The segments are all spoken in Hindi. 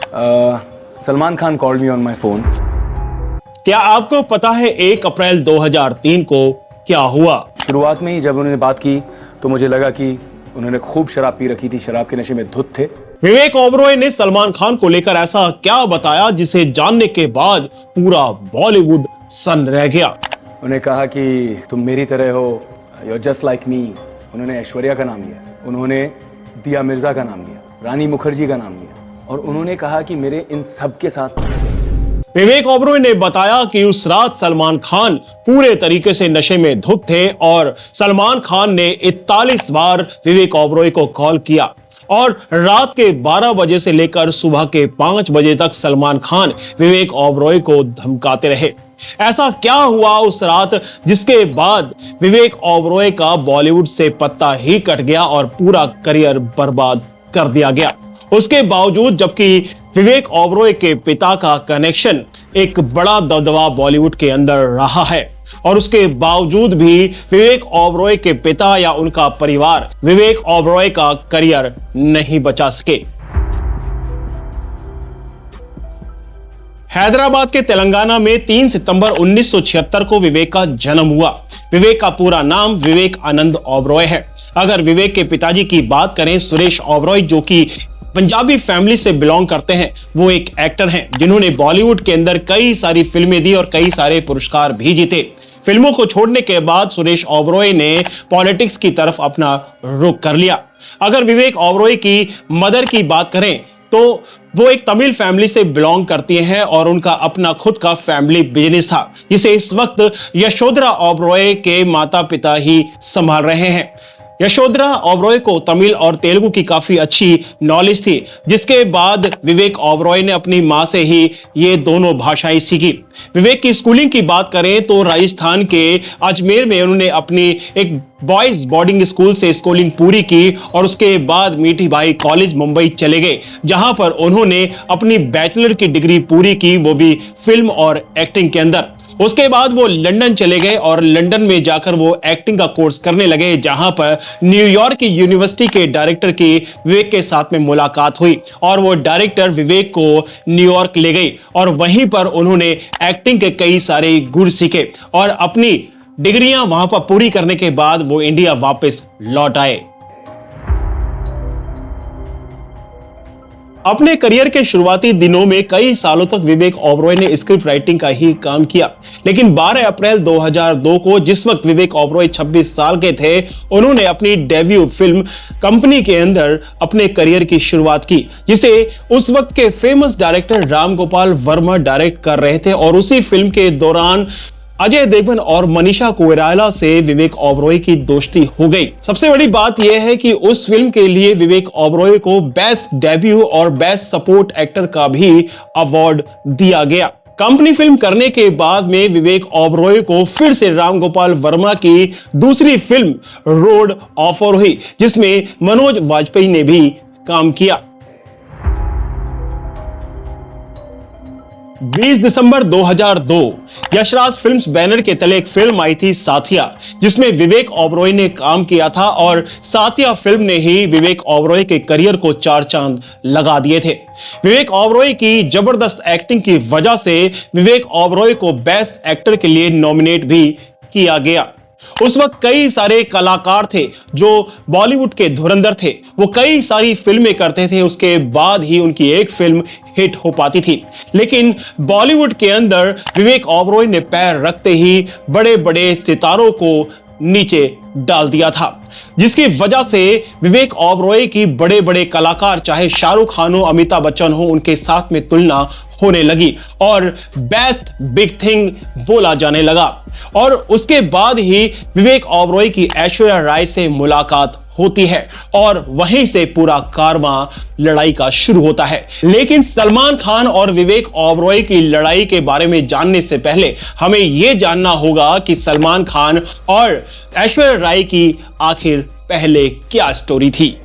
Salman Khan called me on my phone. क्या आपको पता है 1 अप्रैल 2003 को क्या हुआ? शुरुआत में ही जब उन्होंने बात की तो मुझे लगा कि उन्होंने खूब शराब पी रखी थी, शराब के नशे में धुत थे। विवेक ओबरॉय ने सलमान खान को लेकर ऐसा क्या बताया जिसे जानने के बाद पूरा बॉलीवुड सन्न रह गया? उन्होंने कहा कि तुम मेरी तरह हो, you are just like me. उन्होंने ऐश्वर्या का नाम लिया, उन्होंने दिया मिर्जा का नाम लिया, रानी मुखर्जी का नाम लिया, और उन्होंने कहा कि मेरे इन सब के साथ। विवेक ओबरॉय ने बताया कि उस रात सलमान खान पूरे तरीके से नशे में धुत थे और सलमान खान ने 41 बार विवेक ओबरॉय को कॉल किया और रात के 12 बजे से लेकर सुबह के 5 बजे तक सलमान खान विवेक ओबरॉय को धमकाते रहे। ऐसा क्या हुआ उस रात जिसके बाद विवेक ओबरॉय का बॉलीवुड से पत्ता ही कट गया और पूरा करियर बर्बाद कर दिया गया? उसके बावजूद, जबकि विवेक ओबरॉय के पिता का कनेक्शन एक बड़ा दबदबा बॉलीवुड के अंदर रहा है, और उसके बावजूद भी विवेक ओबरॉय के पिता या उनका परिवार विवेक ओबरॉय का करियर नहीं बचा सके। हैदराबाद के तेलंगाना में 3 सितंबर 1976 को विवेक का जन्म हुआ। विवेक का पूरा नाम विवेक आनंद ओबरॉय है। अगर विवेक के पिताजी की बात करें, सुरेश ओबरॉय, जो कि पंजाबी फैमिली से बिलोंग करते हैं, वो एक एक्टर हैं जिन्होंने बॉलीवुड के अंदर कई सारी फिल्में दी और कई सारे पुरस्कार भी जीते। फिल्मों को छोड़ने के बाद सुरेश ओबरॉय ने पॉलिटिक्स की तरफ अपना रुख कर लिया। अगर विवेक ओबरॉय की मदर की बात करें तो वो एक तमिल फैमिली से बिलोंग करती हैं और उनका अपना खुद का फैमिली बिजनेस था, जिसे इस वक्त यशोधरा ओबरॉय के माता पिता ही संभाल रहे हैं। यशोधरा ओबरॉय को तमिल और तेलुगु की काफी अच्छी नॉलेज थी, जिसके बाद विवेक ओबरॉय ने अपनी मां से ही ये दोनों भाषाएं सीखी। विवेक की स्कूलिंग की बात करें तो राजस्थान के अजमेर में उन्होंने अपनी एक बॉयज बोर्डिंग स्कूल से स्कूलिंग पूरी की और उसके बाद मीठी बाई कॉलेज मुंबई चले गए, जहां पर उन्होंने अपनी बैचलर की डिग्री पूरी की, वो भी फिल्म और एक्टिंग के अंदर। उसके बाद वो लंदन चले गए और लंदन में जाकर वो एक्टिंग का कोर्स करने लगे, जहां पर न्यूयॉर्क की यूनिवर्सिटी के डायरेक्टर की विवेक के साथ में मुलाकात हुई और वो डायरेक्टर विवेक को न्यूयॉर्क ले गई और वहीं पर उन्होंने एक्टिंग के कई सारे गुर सीखे और अपनी डिग्रियां वहां पर पूरी करने के बाद वो इंडिया वापस लौट आए। अपने करियर के शुरुआती दिनों में कई सालों तक विवेक ओबरॉय ने स्क्रिप्ट राइटिंग का ही काम किया, लेकिन 12 अप्रैल 2002 को, जिस वक्त विवेक ओबरॉय 26 साल के थे, उन्होंने अपनी डेब्यू फिल्म कंपनी के अंदर अपने करियर की शुरुआत की, जिसे उस वक्त के famous director Ram Gopal Verma direct कर रहे थे। और उसी फिल्म के दौरान अजय देवगन और मनीषा कोइराला से विवेक ओबरॉय की दोस्ती हो गई। सबसे बड़ी बात यह है कि उस फिल्म के लिए विवेक ओबरॉय को बेस्ट डेब्यू और बेस्ट सपोर्ट एक्टर का भी अवार्ड दिया गया। कंपनी फिल्म करने के बाद में विवेक ओबरॉय को फिर से राम गोपाल वर्मा की दूसरी फिल्म रोड ऑफर हुई, जिसमें मनोज वाजपेयी ने भी काम किया। 20 दिसंबर 2002 यशराज फिल्म्स बैनर के तले एक फिल्म आई थी साथिया, जिसमें विवेक ओबरॉय ने काम किया था और साथिया फिल्म ने ही विवेक ओबरॉय के करियर को 4 चांद लगा दिए थे। विवेक ओबरॉय की जबरदस्त एक्टिंग की वजह से विवेक ओबरॉय को बेस्ट एक्टर के लिए नॉमिनेट भी किया गया। उस वक्त कई सारे कलाकार थे जो बॉलीवुड के धुरंधर थे, वो कई सारी फिल्में करते थे, उसके बाद ही उनकी एक फिल्म हिट हो पाती थी। लेकिन बॉलीवुड के अंदर विवेक ओबरॉय ने पैर रखते ही बड़े बड़े सितारों को नीचे डाल दिया था, जिसकी वजह से विवेक ओबरॉय की बड़े बड़े कलाकार, चाहे शाहरुख खान हो, अमिताभ बच्चन हो, उनके साथ में तुलना होने लगी और बेस्ट बिग थिंग बोला जाने लगा। और उसके बाद ही विवेक ओबरॉय की ऐश्वर्या राय से मुलाकात होती है और वहीं से पूरा कारवां लड़ाई का शुरू होता है। लेकिन सलमान खान और विवेक ओबरॉय की लड़ाई के बारे में जानने से पहले हमें यह जानना होगा कि सलमान खान और ऐश्वर्या राय की आखिर पहले क्या स्टोरी थी।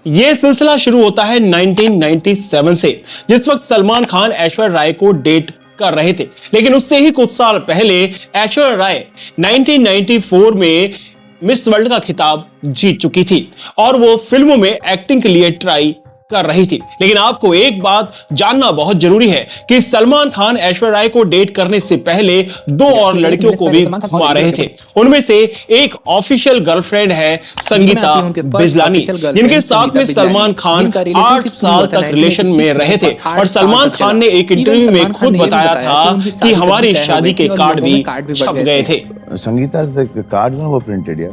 यह सिलसिला शुरू होता है 1997 से, जिस वक्त सलमान खान ऐश्वर्या राय को डेट कर रहे थे। लेकिन उससे ही कुछ साल पहले ऐश्वर्या राय 1994 में मिस वर्ल्ड का खिताब जीत चुकी थी और वो फिल्मों में एक्टिंग के लिए ट्राई कर रही थी। लेकिन आपको एक बात जानना बहुत जरूरी है कि सलमान खान ऐश्वर्या राय को डेट करने से पहले दो और लड़कियों को भी घुमा रहे थे। उनमें से एक ऑफिशियल गर्लफ्रेंड है संगीता बिजलानी, जिनके साथ में सलमान खान 8 साल तक रिलेशन में रहे थे। और सलमान खान ने एक इंटरव्यू में खुद बताया था कि हमारी शादी के कार्ड भी छप गए थे। Sangeeta's the cards were printed, yeah.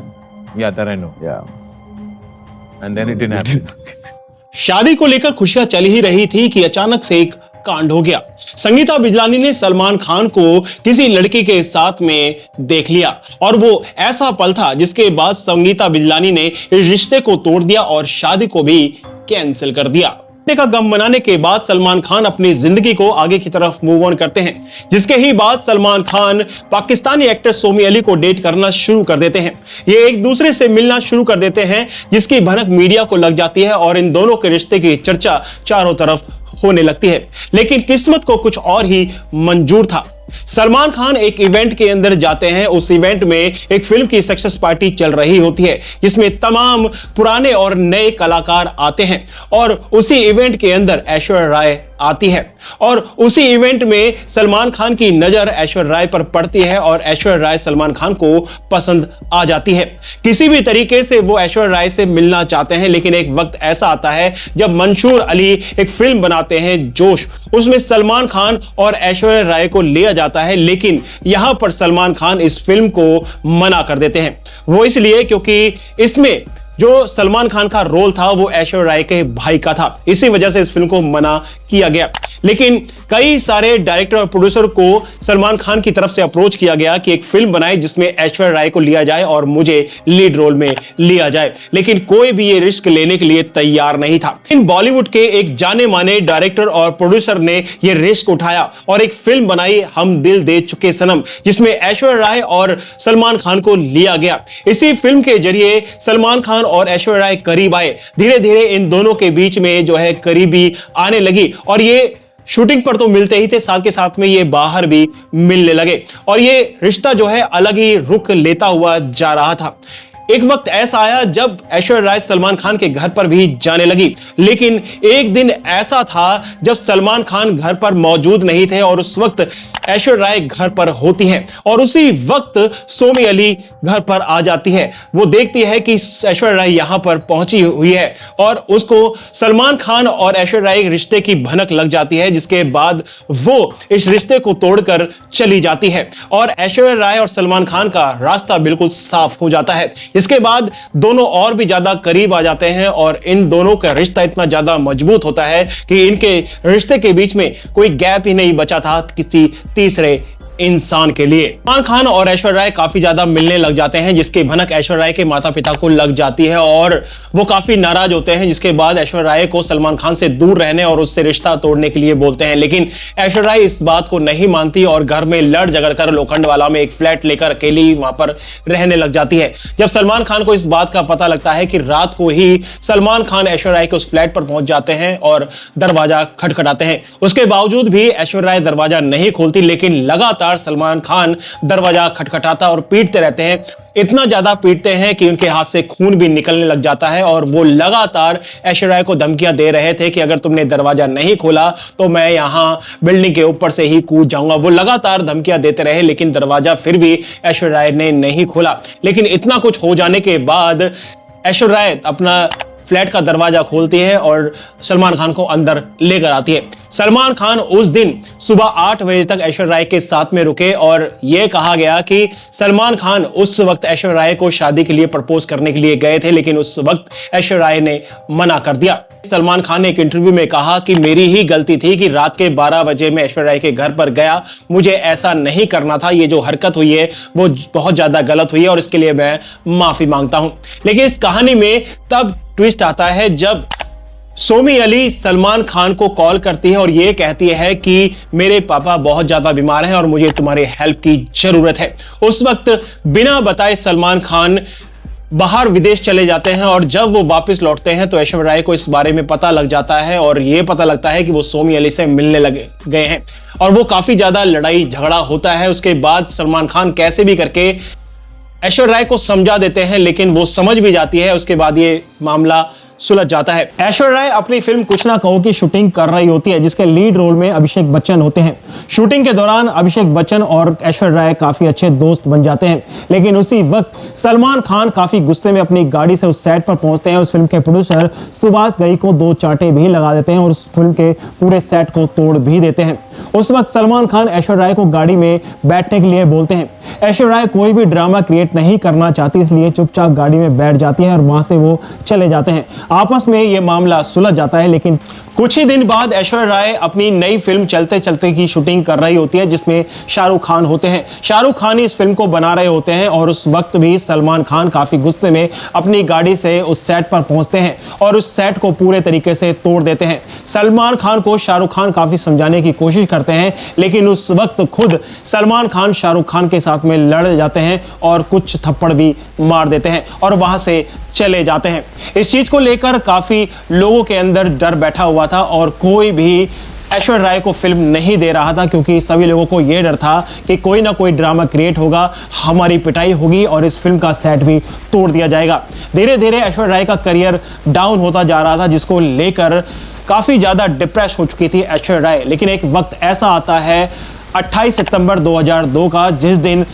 Yeah, that I know. Yeah. And then it didn't happen. शादी को लेकर खुशियां चल ही रही थी कि अचानक से एक कांड हो गया। संगीता बिजलानी ने सलमान खान को किसी लड़की के साथ में देख लिया और वो ऐसा पल था जिसके बाद संगीता बिजलानी ने इस रिश्ते को तोड़ दिया और शादी को भी कैंसिल कर दिया। का गम मनाने के बाद सलमान खान अपनी जिंदगी को आगे की तरफ मूव ऑन करते हैं, जिसके ही बाद सलमान खान पाकिस्तानी एक्टर सोमी अली को डेट करना शुरू कर देते हैं। ये एक दूसरे से मिलना शुरू कर देते हैं, जिसकी भनक मीडिया को लग जाती है और इन दोनों के रिश्ते की चर्चा चारों तरफ होने लगती है। लेकिन किस्मत को कुछ और ही मंजूर था। सलमान खान एक इवेंट के अंदर जाते हैं। उस इवेंट में एक फिल्म की सक्सेस पार्टी चल रही होती है, जिसमें तमाम पुराने और नए कलाकार आते हैं और उसी इवेंट के अंदर ऐश्वर्या राय आती है और उसी इवेंट में सलमान खान की नजर ऐश्वर्या राय पर पड़ती है और ऐश्वर्या राय सलमान खान को पसंद आ जाती है। किसी भी तरीके से वो ऐश्वर्या राय से मिलना चाहते हैं, लेकिन एक वक्त ऐसा आता है जब मंसूर अली एक फिल्म बनाते हैं जोश, उसमें सलमान खान और ऐश्वर्या राय को लिया जाता है, लेकिन यहां पर सलमान खान इस फिल्म को मना कर देते हैं। वो इसलिए क्योंकि इसमें जो सलमान खान का रोल था वो ऐश्वर्या राय के भाई का था, इसी वजह से इस फिल्म को मना किया गया। लेकिन कई सारे डायरेक्टर और प्रोड्यूसर को सलमान खान की तरफ से अप्रोच किया गया कि एक फिल्म बनाए जिसमें ऐश्वर्या राय को लिया जाए और मुझे लीड रोल में लिया जाए, लेकिन कोई भी ये रिस्क लेने के लिए तैयार नहीं था। इन बॉलीवुड के एक जाने माने डायरेक्टर और प्रोड्यूसर ने ये रिस्क उठाया और एक फिल्म बनाई हम दिल दे चुके सनम, जिसमें ऐश्वर्या राय और सलमान खान को लिया गया। इसी फिल्म के जरिए सलमान खान और ऐश्वर्या राय करीब आए। धीरे धीरे इन दोनों के बीच में जो है करीबी आने लगी और ये शूटिंग पर तो मिलते ही थे, साथ के साथ में ये बाहर भी मिलने लगे और ये रिश्ता जो है अलग ही रुख लेता हुआ जा रहा था। एक वक्त ऐसा आया जब ऐश्वर्या राय सलमान खान के घर पर भी जाने लगी, लेकिन एक दिन ऐसा था जब सलमान खान घर पर मौजूद नहीं थे और उस वक्त ऐश्वर्या राय घर पर होती हैं और उसी वक्त सोमी अली घर पर आ जाती है। वो देखती है कि ऐश्वर्या राय यहां पर पहुंची हुई है और उसको सलमान खान और ऐश्वर्या राय के रिश्ते की भनक लग जाती है, जिसके बाद वो इस रिश्ते को तोड़कर चली जाती है और ऐश्वर्या राय और सलमान खान का रास्ता बिल्कुल साफ हो जाता है। इसके बाद दोनों और भी ज्यादा करीब आ जाते हैं और इन दोनों का रिश्ता इतना ज्यादा मजबूत होता है कि इनके रिश्ते के बीच में कोई गैप ही नहीं बचा था किसी तीसरे इंसान के लिए। सलमान खान और ऐश्वर्या राय काफी ज्यादा मिलने लग जाते हैं, जिसकी भनक ऐश्वर्या राय के माता पिता को लग जाती है और वो काफी नाराज होते हैं, जिसके बाद ऐश्वर्या राय को सलमान खान से दूर रहने और उससे रिश्ता तोड़ने के लिए बोलते हैं। लेकिन ऐश्वर्या राय इस बात को नहीं मानती और घर में लड़ झगड़ कर लोखंडवाला में एक फ्लैट लेकर अकेली वहां पर रहने लग जाती है। जब सलमान खान को इस बात का पता लगता है कि रात को ही सलमान खान ऐश्वर्या राय के उस फ्लैट पर पहुंच जाते हैं और दरवाजा खटखटाते हैं, उसके बावजूद भी ऐश्वर्या राय दरवाजा नहीं खोलती, लेकिन लगातार सलमान खान दरवाजा खटखटाता और पीटते रहते हैं। इतना ज्यादा पीटते हैं कि उनके हाथ से खून भी निकलने लग जाता है और वो लगातार ऐश्वर्या राय को धमकियां दे रहे थे कि अगर तुमने दरवाजा नहीं खोला तो मैं यहां बिल्डिंग के ऊपर से ही कूद जाऊंगा। वो लगातार धमकियां देते रहे, लेकिन दरवाजा फिर भी ऐश्वर्या राय ने नहीं खोला। लेकिन इतना कुछ हो जाने के बाद ऐश्वर्या राय अपना फ्लैट का दरवाजा खोलती है और सलमान खान को अंदर लेकर आती है। सलमान खान उस दिन सुबह 8 बजे तक ऐश्वर्या राय के साथ में रुके और यह कहा गया कि सलमान खान उस वक्त ऐश्वर्या राय को शादी के लिए प्रपोज करने के लिए गए थे, लेकिन उस वक्त ऐश्वर्या राय ने मना कर दिया। सलमान खान ने एक इंटरव्यू में कहा कि मेरी ही गलती थी कि रात के 12 बजे मैं ऐश्वर्या राय के घर पर गया, मुझे ऐसा नहीं करना था, ये जो हरकत हुई है वो बहुत ज्यादा गलत हुई है और इसके लिए मैं माफी मांगता हूं। लेकिन इस कहानी में तब ट्विस्ट आता है जब सोमी अली सलमान खान को कॉल करती है और यह कहती है कि मेरे पापा बहुत ज्यादा बीमार हैं और मुझे तुम्हारी हेल्प की जरूरत है। उस वक्त बिना बताए सलमान खान बाहर विदेश चले जाते हैं और जब वो वापस लौटते हैं तो ऐश्वर्या राय को इस बारे में पता लग जाता है और ये पता लगता है कि वो सोमी अली से मिलने लगे गए हैं और वो काफी ज्यादा लड़ाई झगड़ा होता है। उसके बाद सलमान खान कैसे भी करके ऐश्वर्या राय को समझा देते हैं, लेकिन वो समझ भी जाती है। उसके बाद ये मामला सुलझ जाता है। ऐश्वर्या राय अपनी फिल्म कुछ ना कहो की शूटिंग कर रही होती है, जिसके लीड रोल में अभिषेक बच्चन होते हैं। शूटिंग के दौरान अभिषेक बच्चन और ऐश्वर्या राय काफी अच्छे दोस्त बन जाते हैं, लेकिन उसी वक्त सलमान खान काफी गुस्से में अपनी गाड़ी से उस सेट पर पहुंचते हैं। उस फिल्म के प्रोड्यूसर सुभाष घई को 2 चांटे भी लगा देते हैं और उस फिल्म के पूरे सेट को तोड़ भी देते हैं। उस वक्त सलमान खान ऐश्वर्या राय को गाड़ी में बैठने के लिए बोलते हैं। ऐश्वर्या राय कोई भी ड्रामा क्रिएट नहीं करना चाहती, इसलिए चुपचाप गाड़ी में बैठ जाती है और वहां से वो चले जाते हैं। आपस में ये मामला सुलझ जाता है, लेकिन कुछ ही दिन बाद ऐश्वर्या राय अपनी नई फिल्म चलते चलते की शूटिंग कर रही होती है, जिसमें शाहरुख खान होते हैं। शाहरुख खान ही इस फिल्म को बना रहे होते हैं और उस वक्त भी सलमान खान काफी गुस्से में अपनी गाड़ी से उस सेट पर पहुंचते हैं और उस सेट को पूरे तरीके से तोड़ देते हैं। सलमान खान को शाहरुख खान काफी समझाने की कोशिश करते हैं, लेकिन उस वक्त खुद सलमान खान शाहरुख खान के साथ में लड़ जाते हैं और कुछ थप्पड़ भी मार देते हैं और वहां से चले जाते हैं। इस चीज को लेकर काफी लोगों के अंदर डर बैठा हुआ था और कोई भी ऐश्वर्या राय को फिल्म नहीं दे रहा था, क्योंकि सभी लोगों को यह डर था कि कोई ना कोई ड्रामा क्रिएट होगा, हमारी पिटाई होगी और इस फिल्म का सेट भी तोड़ दिया जाएगा। धीरे धीरे ऐश्वर्या राय का करियर डाउन होता जा रहा था, जिसको लेकर काफी ज्यादा डिप्रेस हो चुकी थी ऐश्वर्या राय। लेकिन एक वक्त ऐसा आता है 28 सितंबर 2002 का, जिस दिन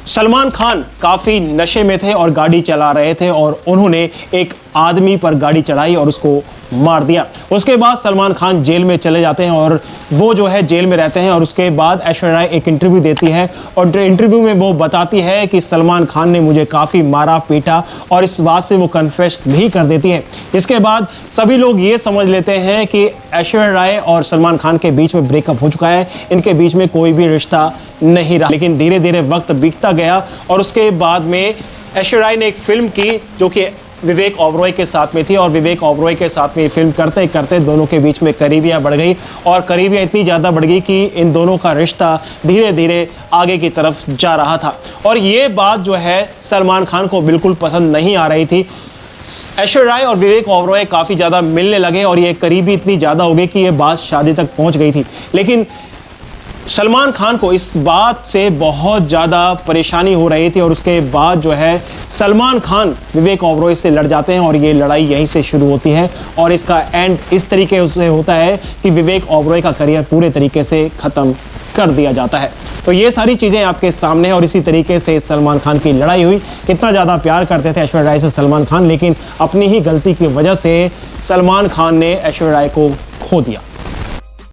सलमान खान काफी नशे में थे और गाड़ी चला रहे थे और उन्होंने एक आदमी पर गाड़ी चलाई और उसको मार दिया। उसके बाद सलमान खान जेल में चले जाते हैं और वो जो है जेल में रहते हैं। और उसके बाद ऐश्वर्या राय एक इंटरव्यू देती है और इंटरव्यू में वो बताती है कि सलमान खान ने मुझे काफी मारा पीटा, और इस बात से वो कन्फेस भी कर देती है। इसके बाद सभी लोग ये समझ लेते हैं कि ऐश्वर्या राय और सलमान खान के बीच में ब्रेकअप हो चुका है, इनके बीच में कोई भी रिश्ता नहीं रहा। लेकिन धीरे धीरे वक्त बीतता गया और उसके बाद में ऐश्वर्या राय ने एक फिल्म की जो कि विवेक ओबरॉय के साथ में थी, और विवेक ओबरॉय के साथ में फिल्म करते करते दोनों के बीच में करीबियां बढ़ गई और करीबियां इतनी ज़्यादा बढ़ गई कि इन दोनों का रिश्ता धीरे धीरे आगे की तरफ जा रहा था। और ये बात जो है सलमान खान को बिल्कुल पसंद नहीं आ रही थी। ऐश्वर्या राय और विवेक ओबरॉय काफ़ी ज़्यादा मिलने लगे और ये करीबी इतनी ज़्यादा हो गई कि ये बात शादी तक पहुँच गई थी। लेकिन सलमान खान को इस बात से बहुत ज़्यादा परेशानी हो रही थी और उसके बाद जो है सलमान खान विवेक ओबरॉय से लड़ जाते हैं और ये लड़ाई यहीं से शुरू होती है और इसका एंड इस तरीके से होता है कि विवेक ओबरॉय का करियर पूरे तरीके से ख़त्म कर दिया जाता है। तो ये सारी चीज़ें आपके सामने हैं और इसी तरीके से सलमान खान की लड़ाई हुई। कितना ज़्यादा प्यार करते थे ऐश्वर्या राय से सलमान खान, लेकिन अपनी ही गलती की वजह से सलमान खान ने ऐश्वर्या राय को खो दिया।